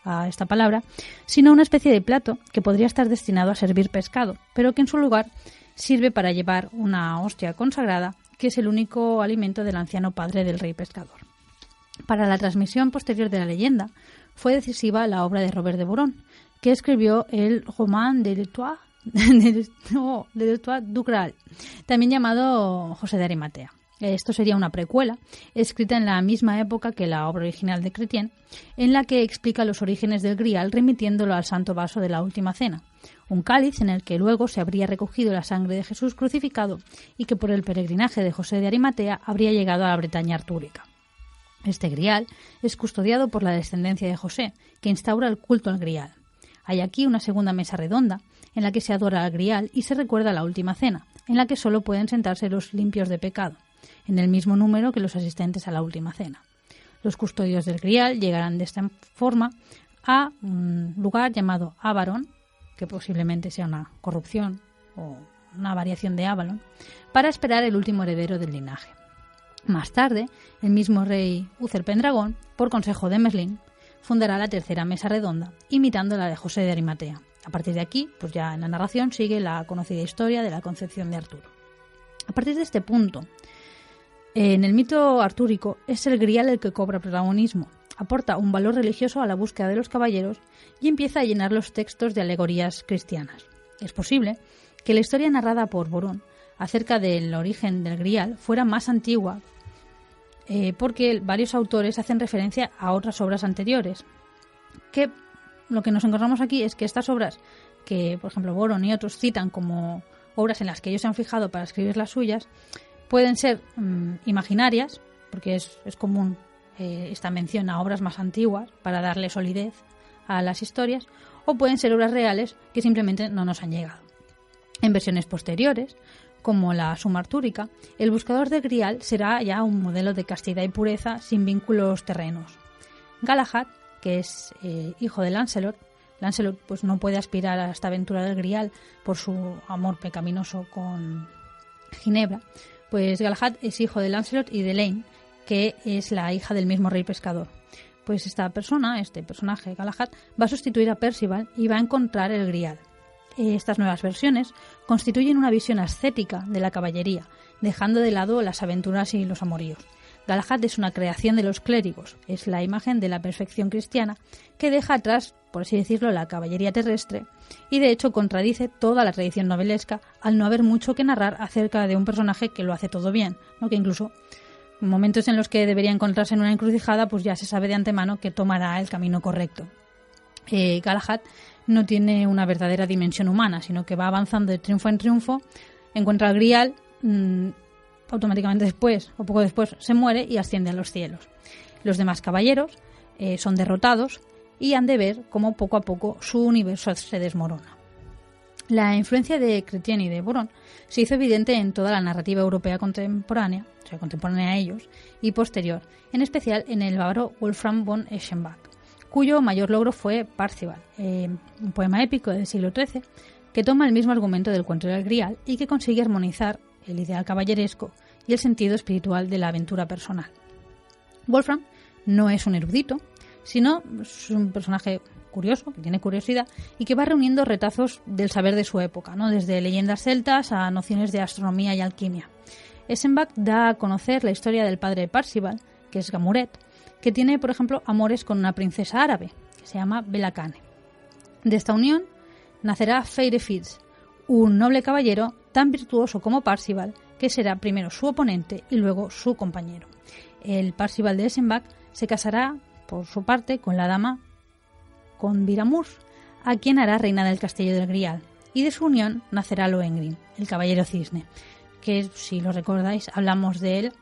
a esta palabra, sino una especie de plato que podría estar destinado a servir pescado, pero que en su lugar sirve para llevar una hostia consagrada, que es el único alimento del anciano padre del rey pescador. Para la transmisión posterior de la leyenda, fue decisiva la obra de Robert de Boron, que escribió el Roman de l'Étoile du Graal, también llamado José de Arimatea. Esto sería una precuela, escrita en la misma época que la obra original de Chrétien, en la que explica los orígenes del Grial remitiéndolo al santo vaso de la Última Cena, un cáliz en el que luego se habría recogido la sangre de Jesús crucificado y que por el peregrinaje de José de Arimatea habría llegado a la Bretaña artúrica. Este Grial es custodiado por la descendencia de José, que instaura el culto al Grial. Hay aquí una segunda mesa redonda, en la que se adora al Grial y se recuerda la Última Cena, en la que solo pueden sentarse los limpios de pecado, en el mismo número que los asistentes a la Última Cena. Los custodios del Grial llegarán de esta forma a un lugar llamado Avalon, que posiblemente sea una corrupción o una variación de Avalon, para esperar el último heredero del linaje. Más tarde, el mismo rey Uther Pendragon, por consejo de Merlín, fundará la tercera mesa redonda, imitando la de José de Arimatea. A partir de aquí, pues ya en la narración sigue la conocida historia de la concepción de Arturo. A partir de este punto, en el mito artúrico es el Grial el que cobra protagonismo, aporta un valor religioso a la búsqueda de los caballeros y empieza a llenar los textos de alegorías cristianas. Es posible que la historia narrada por Boron acerca del origen del Grial fuera más antigua, porque varios autores hacen referencia a otras obras anteriores, que lo que nos encontramos aquí es que estas obras que, por ejemplo, Boron y otros citan como obras en las que ellos se han fijado para escribir las suyas, pueden ser imaginarias, porque es común esta mención a obras más antiguas para darle solidez a las historias, o pueden ser obras reales que simplemente no nos han llegado. En versiones posteriores, como la Suma Artúrica, el buscador del Grial será ya un modelo de castidad y pureza sin vínculos terrenos. Galahad, que es hijo de Lancelot pues no puede aspirar a esta aventura del Grial por su amor pecaminoso con Ginebra, pues Galahad es hijo de Lancelot y de Elaine, que es la hija del mismo rey pescador. Pues este personaje, Galahad, va a sustituir a Percival y va a encontrar el Grial. Estas nuevas versiones constituyen una visión ascética de la caballería, dejando de lado las aventuras y los amoríos. Galahad es una creación de los clérigos, es la imagen de la perfección cristiana que deja atrás, por así decirlo, la caballería terrestre y de hecho contradice toda la tradición novelesca al no haber mucho que narrar acerca de un personaje que lo hace todo bien, ¿no? Que incluso en momentos en los que debería encontrarse en una encrucijada pues ya se sabe de antemano que tomará el camino correcto. Galahad no tiene una verdadera dimensión humana, sino que va avanzando de triunfo en triunfo, encuentra el Grial, automáticamente después o poco después se muere y asciende a los cielos. Los demás caballeros son derrotados y han de ver cómo poco a poco su universo se desmorona. La influencia de Chrétien y de Boron se hizo evidente en toda la narrativa europea contemporánea, o sea, contemporánea a ellos, y posterior, en especial en el bávaro Wolfram von Eschenbach, cuyo mayor logro fue Parzival, un poema épico del siglo XIII que toma el mismo argumento del cuento del Grial y que consigue armonizar el ideal caballeresco y el sentido espiritual de la aventura personal. Wolfram no es un erudito, sino es un personaje curioso, que tiene curiosidad y que va reuniendo retazos del saber de su época, ¿no? Desde leyendas celtas a nociones de astronomía y alquimia. Eschenbach da a conocer la historia del padre de Parzival, que es Gamuret, que tiene, por ejemplo, amores con una princesa árabe, que se llama Belacane. De esta unión nacerá Feirefitz, un noble caballero tan virtuoso como Parzival, que será primero su oponente y luego su compañero. El Parzival de Eschenbach se casará, por su parte, con la dama con Viramurs, a quien hará reina del castillo del Grial, y de su unión nacerá Lohengrin, el caballero cisne, que, si lo recordáis, hablamos de él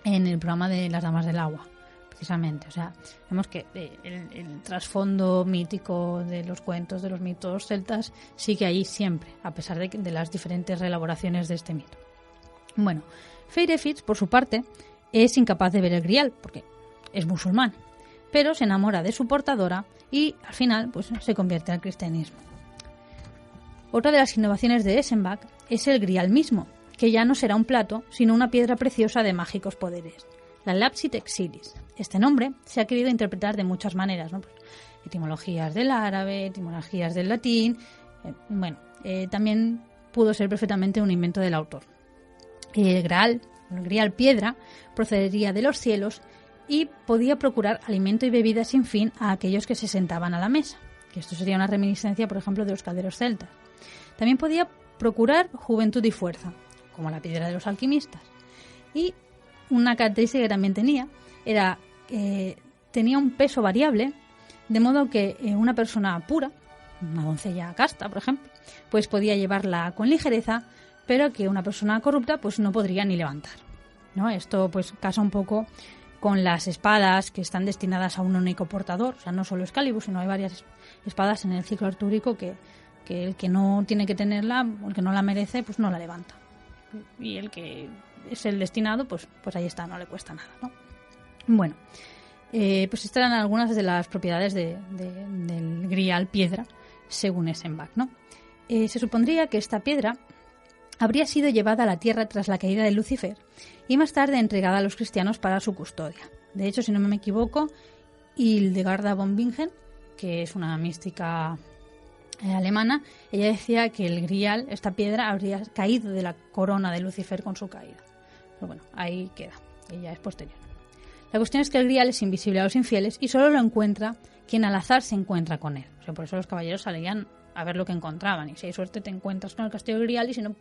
en el programa de las Damas del Agua, precisamente. O sea, vemos que el trasfondo mítico de los cuentos, de los mitos celtas, sigue ahí siempre, a pesar de las diferentes reelaboraciones de este mito. Bueno, Feirefitz, por su parte, es incapaz de ver el Grial, porque es musulmán, pero se enamora de su portadora y, al final, pues se convierte al cristianismo. Otra de las innovaciones de Eschenbach es el Grial mismo, que ya no será un plato, sino una piedra preciosa de mágicos poderes, la Lapsit Exilis. Este nombre se ha querido interpretar de muchas maneras, ¿no? Pues, etimologías del árabe, etimologías del latín. También pudo ser perfectamente un invento del autor. El Grial piedra, procedería de los cielos y podía procurar alimento y bebida sin fin a aquellos que se sentaban a la mesa, que esto sería una reminiscencia, por ejemplo, de los calderos celtas. También podía procurar juventud y fuerza, como la piedra de los alquimistas. Y una característica que también tenía era tenía un peso variable, de modo que una persona pura, una doncella casta, por ejemplo, pues podía llevarla con ligereza, pero que una persona corrupta pues no podría ni levantar, ¿no? Esto pues casa un poco con las espadas que están destinadas a un único portador, o sea, no solo Excalibur, sino hay varias espadas en el ciclo artúrico que el que no tiene que tenerla, o el que no la merece, pues no la levanta. Y el que es el destinado, pues ahí está, no le cuesta nada, ¿no? Bueno, pues estas eran algunas de las propiedades del Grial piedra, según Eschenbach, ¿no? Se supondría que esta piedra habría sido llevada a la tierra tras la caída de Lucifer y más tarde entregada a los cristianos para su custodia. De hecho, si no me equivoco, Hildegarda von Bingen, que es una mística alemana, ella decía que el Grial, esta piedra, habría caído de la corona de Lucifer con su caída. Pero bueno, ahí queda, ella es posterior. La cuestión es que el Grial es invisible a los infieles y solo lo encuentra quien al azar se encuentra con él. O sea, por eso los caballeros salían a ver lo que encontraban, y si hay suerte te encuentras con el castillo del Grial, y si no,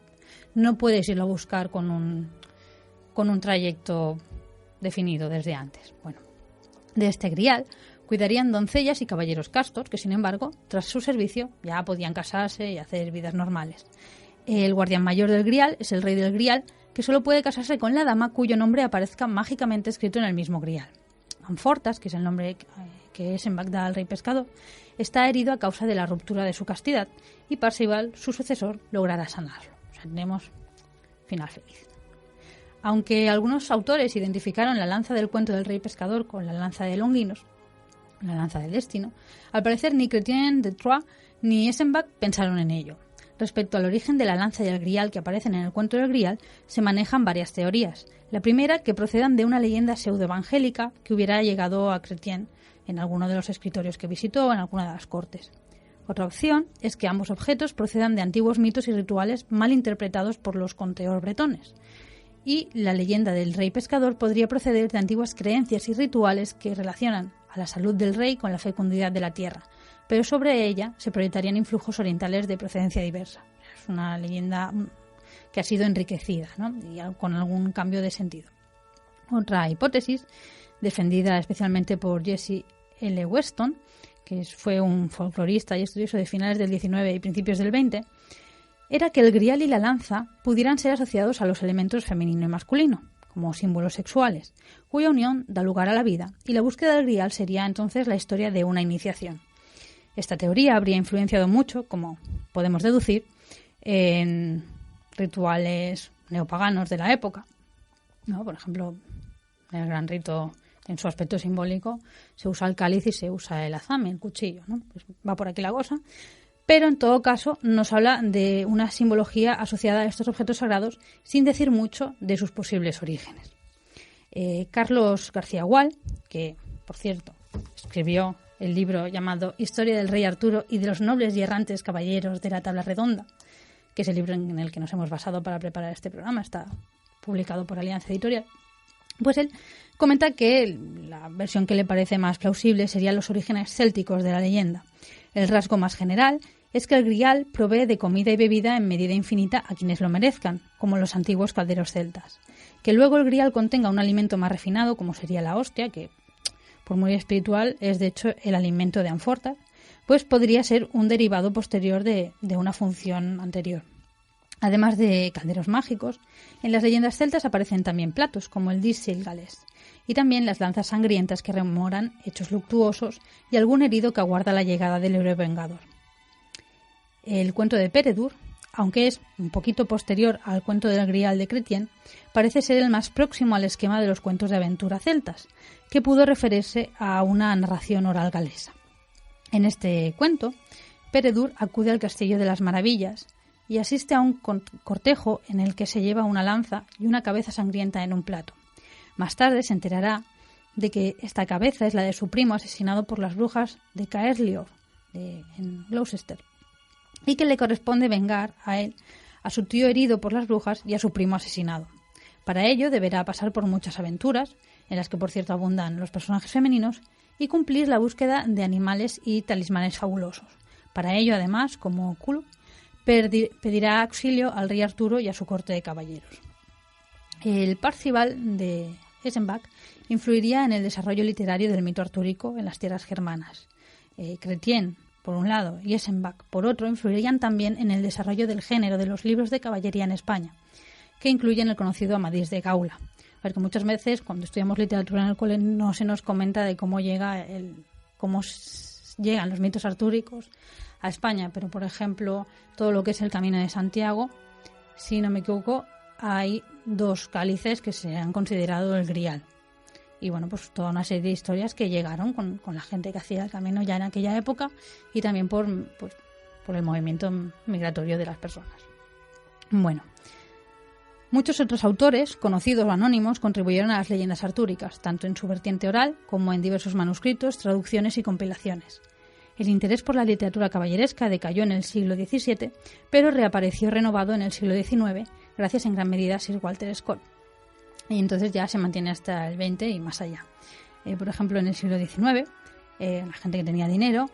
no puedes irlo a buscar con un trayecto definido desde antes. Bueno, de este Grial cuidarían doncellas y caballeros castos que, sin embargo, tras su servicio ya podían casarse y hacer vidas normales. El guardián mayor del Grial es el rey del Grial, que solo puede casarse con la dama cuyo nombre aparezca mágicamente escrito en el mismo Grial. Anfortas, que es el nombre que Eschenbach da al rey pescador, está herido a causa de la ruptura de su castidad y Parzival, su sucesor, logrará sanarlo. O sea, tenemos final feliz. Aunque algunos autores identificaron la lanza del cuento del rey pescador con la lanza de Longinos, la lanza del destino, al parecer ni Chrétien de Troyes ni Eschenbach pensaron en ello. Respecto al origen de la lanza y el Grial que aparecen en el cuento del Grial, se manejan varias teorías. La primera, que procedan de una leyenda pseudoevangélica que hubiera llegado a Chrétien en alguno de los escritorios que visitó o en alguna de las cortes. Otra opción es que ambos objetos procedan de antiguos mitos y rituales mal interpretados por los conteos bretones. Y la leyenda del rey pescador podría proceder de antiguas creencias y rituales que relacionan a la salud del rey con la fecundidad de la tierra, pero sobre ella se proyectarían influjos orientales de procedencia diversa. Es una leyenda que ha sido enriquecida, ¿no? Y con algún cambio de sentido. Otra hipótesis, defendida especialmente por Jesse L. Weston, que fue un folclorista y estudioso de finales del XIX y principios del XX, era que el Grial y la lanza pudieran ser asociados a los elementos femenino y masculino, como símbolos sexuales, cuya unión da lugar a la vida, y la búsqueda del Grial sería entonces la historia de una iniciación. Esta teoría habría influenciado mucho, como podemos deducir, en rituales neopaganos de la época, ¿no? Por ejemplo, en el gran rito, en su aspecto simbólico, se usa el cáliz y se usa el azame, el cuchillo, ¿no? Pues va por aquí la cosa. Pero en todo caso nos habla de una simbología asociada a estos objetos sagrados sin decir mucho de sus posibles orígenes. Carlos García Gual, que por cierto escribió el libro llamado Historia del Rey Arturo y de los nobles y errantes caballeros de la Tabla Redonda, que es el libro en el que nos hemos basado para preparar este programa, está publicado por Alianza Editorial, Pues él comenta que la versión que le parece más plausible serían los orígenes célticos de la leyenda. El rasgo más general es que el grial provee de comida y bebida en medida infinita a quienes lo merezcan, como los antiguos calderos celtas. Que luego el grial contenga un alimento más refinado, como sería la hostia, que por muy espiritual es de hecho el alimento de Amfortas, pues podría ser un derivado posterior de una función anterior. Además de calderos mágicos, en las leyendas celtas aparecen también platos, como el dísel galés, y también las lanzas sangrientas que rememoran hechos luctuosos y algún herido que aguarda la llegada del héroe vengador. El cuento de Peredur, aunque es un poquito posterior al cuento del Grial de Chrétien, parece ser el más próximo al esquema de los cuentos de aventura celtas, que pudo referirse a una narración oral galesa. En este cuento, Peredur acude al Castillo de las Maravillas y asiste a un cortejo en el que se lleva una lanza y una cabeza sangrienta en un plato. Más tarde se enterará de que esta cabeza es la de su primo asesinado por las brujas de Caerleon, en Gloucester, y que le corresponde vengar a él, a su tío herido por las brujas y a su primo asesinado. Para ello deberá pasar por muchas aventuras, en las que por cierto abundan los personajes femeninos, y cumplir la búsqueda de animales y talismanes fabulosos. Para ello, además, como Culu, pedirá auxilio al rey Arturo y a su corte de caballeros. El Parzival de Esenbach influiría en el desarrollo literario del mito artúrico en las tierras germanas. Chrétien, por un lado, y Esenbach, por otro, influirían también en el desarrollo del género de los libros de caballería en España, que incluyen el conocido Amadís de Gaula. Porque muchas veces, cuando estudiamos literatura en el cole, no se nos comenta de cómo llegan los mitos artúricos a España, pero por ejemplo, todo lo que es el Camino de Santiago, si no me equivoco, hay 2 cálices que se han considerado el Grial. Y bueno, pues toda una serie de historias que llegaron con la gente que hacía el camino ya en aquella época y también por el movimiento migratorio de las personas. Bueno, muchos otros autores, conocidos o anónimos, contribuyeron a las leyendas artúricas, tanto en su vertiente oral como en diversos manuscritos, traducciones y compilaciones. El interés por la literatura caballeresca decayó en el siglo XVII, pero reapareció renovado en el siglo XIX, gracias en gran medida a Sir Walter Scott. Y entonces ya se mantiene hasta el XX y más allá. Por ejemplo, en el siglo XIX, la gente que tenía dinero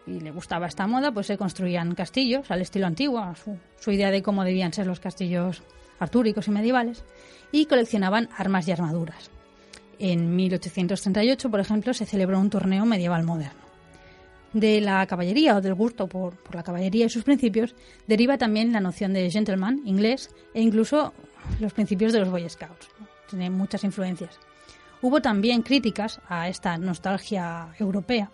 y le gustaba esta moda, pues se construían castillos al estilo antiguo, su idea de cómo debían ser los castillos artúricos y medievales, y coleccionaban armas y armaduras. En 1838, por ejemplo, se celebró un torneo medieval moderno. De la caballería o del gusto por la caballería y sus principios deriva también la noción de gentleman inglés e incluso los principios de los Boy Scouts. Tiene muchas influencias. Hubo también críticas a esta nostalgia europea,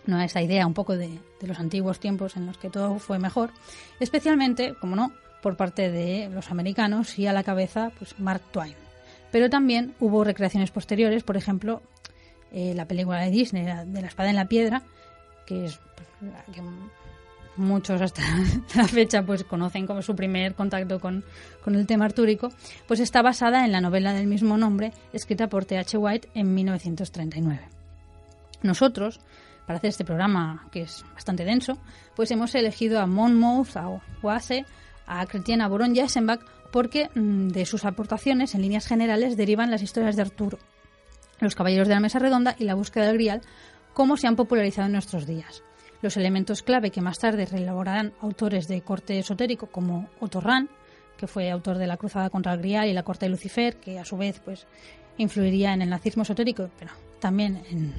¿no? A esa idea un poco de los antiguos tiempos en los que todo fue mejor, especialmente, como no, por parte de los americanos y a la cabeza pues Mark Twain. Pero también hubo recreaciones posteriores, por ejemplo, la película de Disney, de La espada en la piedra, que es la que muchos hasta la fecha pues conocen como su primer contacto con el tema artúrico, pues está basada en la novela del mismo nombre, escrita por T.H. White en 1939. Nosotros, para hacer este programa, que es bastante denso, pues hemos elegido a Monmouth, a Oase, a Chrétien, a Boron y a Esenbach, porque de sus aportaciones, en líneas generales, derivan las historias de Arturo, los caballeros de la mesa redonda y la búsqueda del Grial, como se han popularizado en nuestros días. Los elementos clave que más tarde reelaborarán autores de corte esotérico como Otto Rahn, que fue autor de La cruzada contra el Grial y La corte de Lucifer, que a su vez pues influiría en el nazismo esotérico, pero también en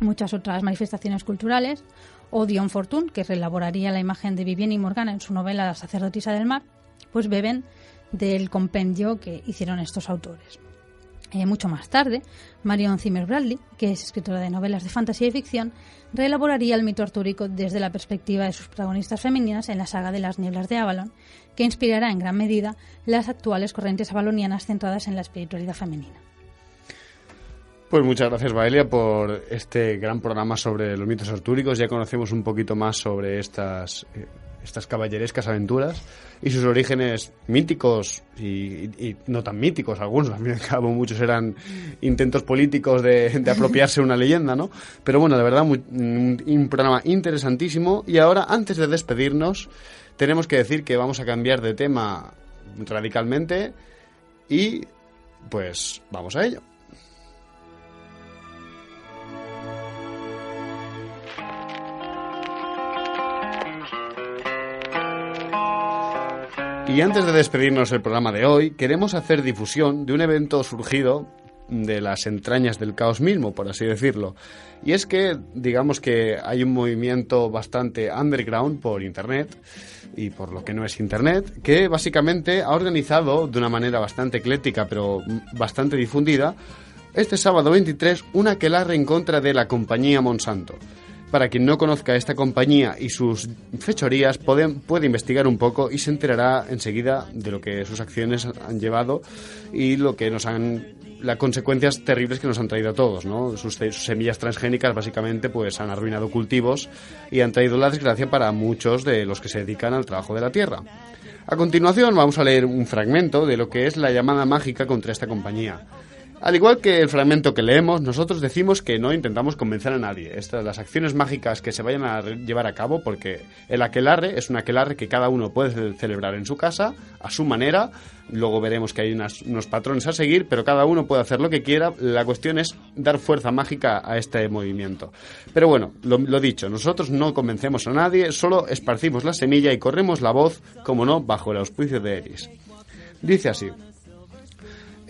muchas otras manifestaciones culturales, o Dion Fortune, que reelaboraría la imagen de Vivienne y Morgana en su novela La sacerdotisa del mar, pues beben del compendio que hicieron estos autores. Mucho más tarde, Marion Zimmer Bradley, que es escritora de novelas de fantasía y ficción, reelaboraría el mito artúrico desde la perspectiva de sus protagonistas femeninas en la saga de las nieblas de Avalon, que inspirará en gran medida las actuales corrientes avalonianas centradas en la espiritualidad femenina. Pues muchas gracias, Baelia, por este gran programa sobre los mitos artúricos. Ya conocemos un poquito más sobre estas caballerescas aventuras y sus orígenes míticos y no tan míticos, algunos, al fin y al cabo muchos eran intentos políticos de apropiarse una leyenda, ¿no? Pero bueno, de verdad, un programa interesantísimo. Y ahora, antes de despedirnos, tenemos que decir que vamos a cambiar de tema radicalmente y Pues vamos a ello. Y antes de despedirnos del programa de hoy, queremos hacer difusión de un evento surgido de las entrañas del caos mismo, por así decirlo. Y es que, digamos que hay un movimiento bastante underground por Internet, y por lo que no es Internet, que básicamente ha organizado de una manera bastante ecléctica, pero bastante difundida, este sábado 23, una aquelarre en contra de la compañía Monsanto. Para quien no conozca esta compañía y sus fechorías, puede investigar un poco y se enterará enseguida de lo que sus acciones han llevado y lo que las consecuencias terribles que nos han traído a todos, ¿no? Sus semillas transgénicas básicamente pues han arruinado cultivos y han traído la desgracia para muchos de los que se dedican al trabajo de la tierra. A continuación vamos a leer un fragmento de lo que es la llamada mágica contra esta compañía. Al igual que el fragmento que leemos, nosotros decimos que no intentamos convencer a nadie. Las acciones mágicas que se vayan a llevar a cabo, porque el aquelarre es un aquelarre que cada uno puede celebrar en su casa, a su manera. Luego veremos que hay unos patrones a seguir, pero cada uno puede hacer lo que quiera. La cuestión es dar fuerza mágica a este movimiento. Pero bueno, lo dicho, nosotros no convencemos a nadie, solo esparcimos la semilla y corremos la voz, como no, bajo el auspicio de Eris. Dice así: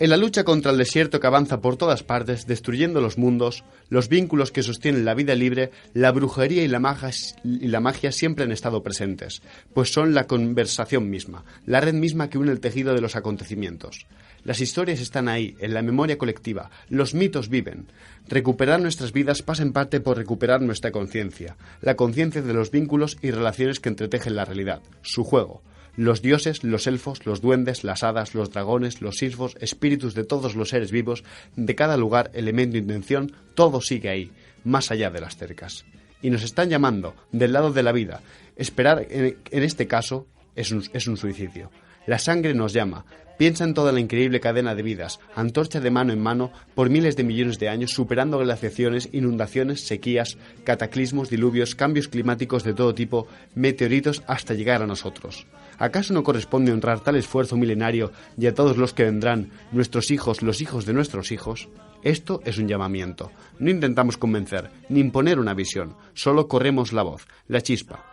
en la lucha contra el desierto que avanza por todas partes, destruyendo los mundos, los vínculos que sostienen la vida libre, la brujería y la magia siempre han estado presentes, pues son la conversación misma, la red misma que une el tejido de los acontecimientos. Las historias están ahí, en la memoria colectiva, los mitos viven. Recuperar nuestras vidas pasa en parte por recuperar nuestra conciencia, la conciencia de los vínculos y relaciones que entretejen la realidad, su juego. Los dioses, los elfos, los duendes, las hadas, los dragones, los silfos, espíritus de todos los seres vivos, de cada lugar, elemento e intención, todo sigue ahí, más allá de las cercas. Y nos están llamando, del lado de la vida. Esperar, en este caso, es un suicidio. La sangre nos llama. Piensa en toda la increíble cadena de vidas, antorcha de mano en mano por miles de millones de años, superando glaciaciones, inundaciones, sequías, cataclismos, diluvios, cambios climáticos de todo tipo, meteoritos hasta llegar a nosotros. ¿Acaso no corresponde honrar tal esfuerzo milenario y a todos los que vendrán, nuestros hijos, los hijos de nuestros hijos? Esto es un llamamiento. No intentamos convencer, ni imponer una visión, solo corremos la voz, la chispa.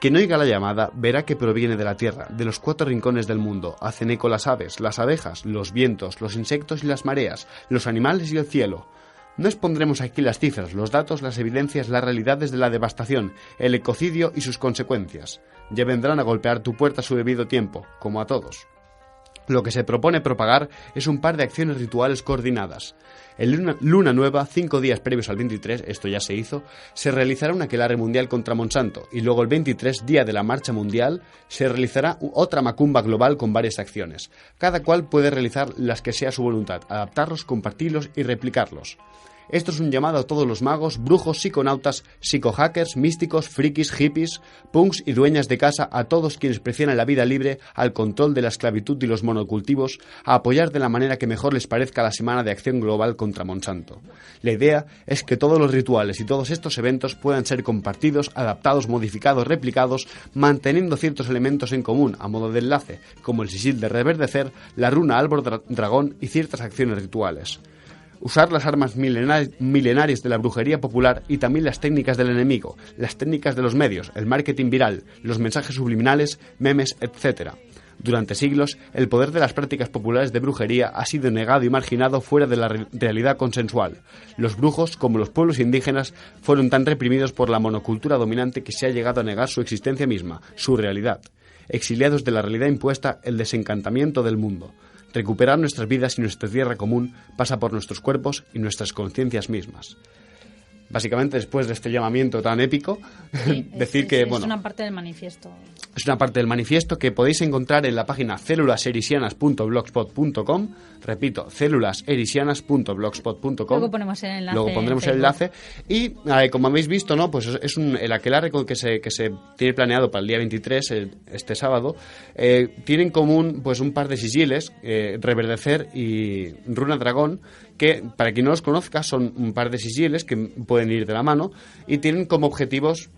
Quien oiga la llamada verá que proviene de la tierra, de los 4 rincones del mundo. Hacen eco las aves, las abejas, los vientos, los insectos y las mareas, los animales y el cielo. No expondremos aquí las cifras, los datos, las evidencias, las realidades de la devastación, el ecocidio y sus consecuencias. Ya vendrán a golpear tu puerta a su debido tiempo, como a todos. Lo que se propone propagar es un par de acciones rituales coordinadas. En Luna Nueva, 5 días previos al 23, esto ya se hizo, se realizará un aquelarre mundial contra Monsanto y luego el 23, día de la marcha mundial, se realizará otra macumba global con varias acciones. Cada cual puede realizar las que sea su voluntad, adaptarlos, compartirlos y replicarlos. Esto es un llamado a todos los magos, brujos, psiconautas, psicohackers, místicos, frikis, hippies, punks y dueñas de casa, a todos quienes prefieran la vida libre, al control de la esclavitud y los monocultivos, a apoyar de la manera que mejor les parezca la semana de acción global contra Monsanto. La idea es que todos los rituales y todos estos eventos puedan ser compartidos, adaptados, modificados, replicados, manteniendo ciertos elementos en común a modo de enlace, como el sigil de reverdecer, la runa árbol dragón y ciertas acciones rituales. Usar las armas milenarias de la brujería popular y también las técnicas del enemigo, las técnicas de los medios, el marketing viral, los mensajes subliminales, memes, etc. Durante siglos, el poder de las prácticas populares de brujería ha sido negado y marginado fuera de la realidad consensual. Los brujos, como los pueblos indígenas, fueron tan reprimidos por la monocultura dominante que se ha llegado a negar su existencia misma, su realidad. Exiliados de la realidad impuesta, el desencantamiento del mundo. Recuperar nuestras vidas y nuestra tierra común pasa por nuestros cuerpos y nuestras conciencias mismas. Básicamente, después de este llamamiento tan épico, sí, decir que... Es una parte del manifiesto. Es una parte del manifiesto que podéis encontrar en la página célulasherisianas.blogspot.com. Repito, célulasherisianas.blogspot.com. Luego ponemos el enlace. Luego pondremos el enlace. Y como habéis visto, ¿no? Pues es el aquelarre que se tiene planeado para el día 23, este sábado. Tiene en común pues un par de sigiles, reverdecer y runa dragón, que para quien no los conozca son un par de sigiles que pueden ir de la mano y tienen como objetivos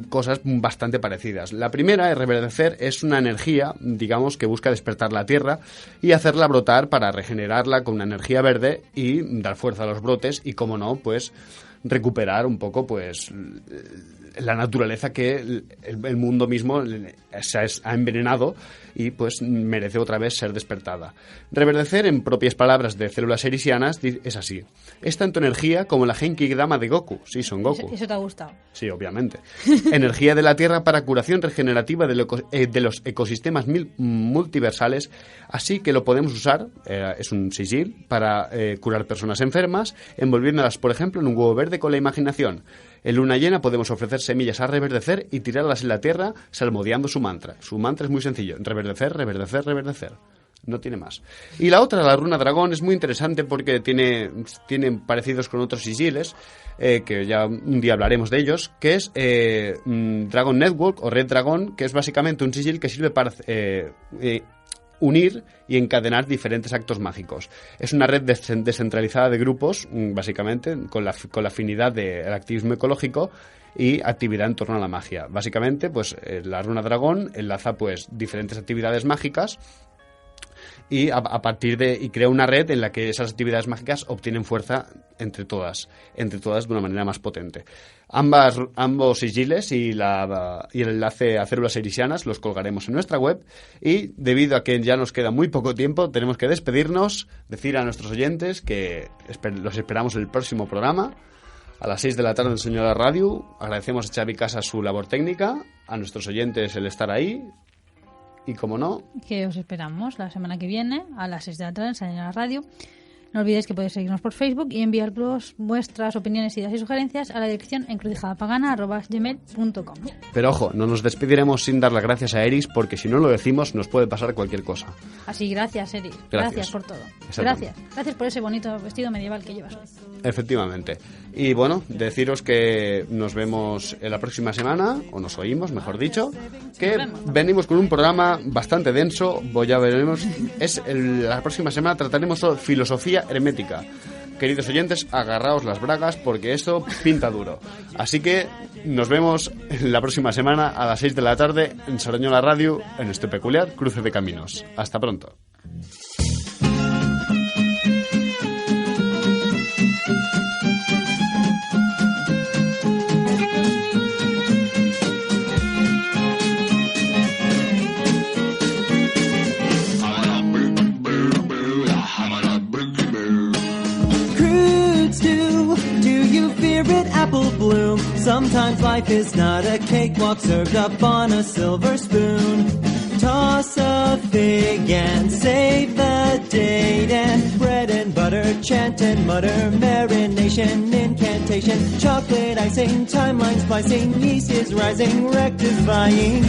cosas bastante parecidas. La primera, el reverdecer, es una energía, digamos, que busca despertar la tierra y hacerla brotar para regenerarla con una energía verde y dar fuerza a los brotes y, como no, pues recuperar un poco pues la naturaleza que el mundo mismo se ha envenenado y pues merece otra vez ser despertada. Reverdecer, en propias palabras de células erisianas, es así: es tanto energía como la Genki Dama de Goku. Sí, Son Goku. Eso te ha gustado. Sí, obviamente. Energía de la Tierra para curación regenerativa de los ecosistemas multiversales, así que lo podemos usar, es un sigil, para curar personas enfermas, envolviéndolas, por ejemplo, en un huevo verde con la imaginación. En luna llena podemos ofrecer semillas a reverdecer y tirarlas en la tierra salmodiando su mantra. Su mantra es muy sencillo: reverdecer, reverdecer, reverdecer. No tiene más. Y la otra, la runa dragón, es muy interesante porque tiene parecidos con otros sigiles, que ya un día hablaremos de ellos, que es Dragon Network o Red Dragon, que es básicamente un sigil que sirve para unir y encadenar diferentes actos mágicos. Es una red descentralizada de grupos, básicamente, con la afinidad del activismo ecológico y actividad en torno a la magia. Básicamente, pues la runa dragón enlaza pues diferentes actividades mágicas y a partir de y crea una red en la que esas actividades mágicas obtienen fuerza entre todas de una manera más potente. Ambos sigiles y el enlace a células erisianas los colgaremos en nuestra web, y debido a que ya nos queda muy poco tiempo, tenemos que despedirnos, decir a nuestros oyentes que los esperamos en el próximo programa a las 6 de la tarde en Señora Radio. Agradecemos a Xavi Casa su labor técnica, a nuestros oyentes el estar ahí. Y como no, que os esperamos la semana que viene a las 6 de la tarde en Señora Radio. No olvidéis que podéis seguirnos por Facebook y enviarnos vuestras opiniones, ideas y sugerencias a la dirección encrucijadapagana@gmail.com. Pero ojo, no nos despediremos sin dar las gracias a Eris, porque si no lo decimos nos puede pasar cualquier cosa. Así, gracias, Eris. Gracias por todo. Gracias por ese bonito vestido medieval que llevas hoy. Efectivamente. Y bueno, deciros que nos vemos en la próxima semana, o nos oímos, mejor dicho, que venimos con un programa bastante denso. Ya veremos. La próxima semana trataremos sobre filosofía hermética. Queridos oyentes, agarraos las bragas porque esto pinta duro. Así que nos vemos la próxima semana a las 6 de la tarde en Sarañola Radio, en este peculiar cruce de caminos. Hasta pronto. Apple bloom. Sometimes life is not a cakewalk served up on a silver spoon. Toss a fig and save the date, and bread and butter, chant and mutter, marination, incantation, chocolate icing, timeline splicing, yeast is rising, rectifying.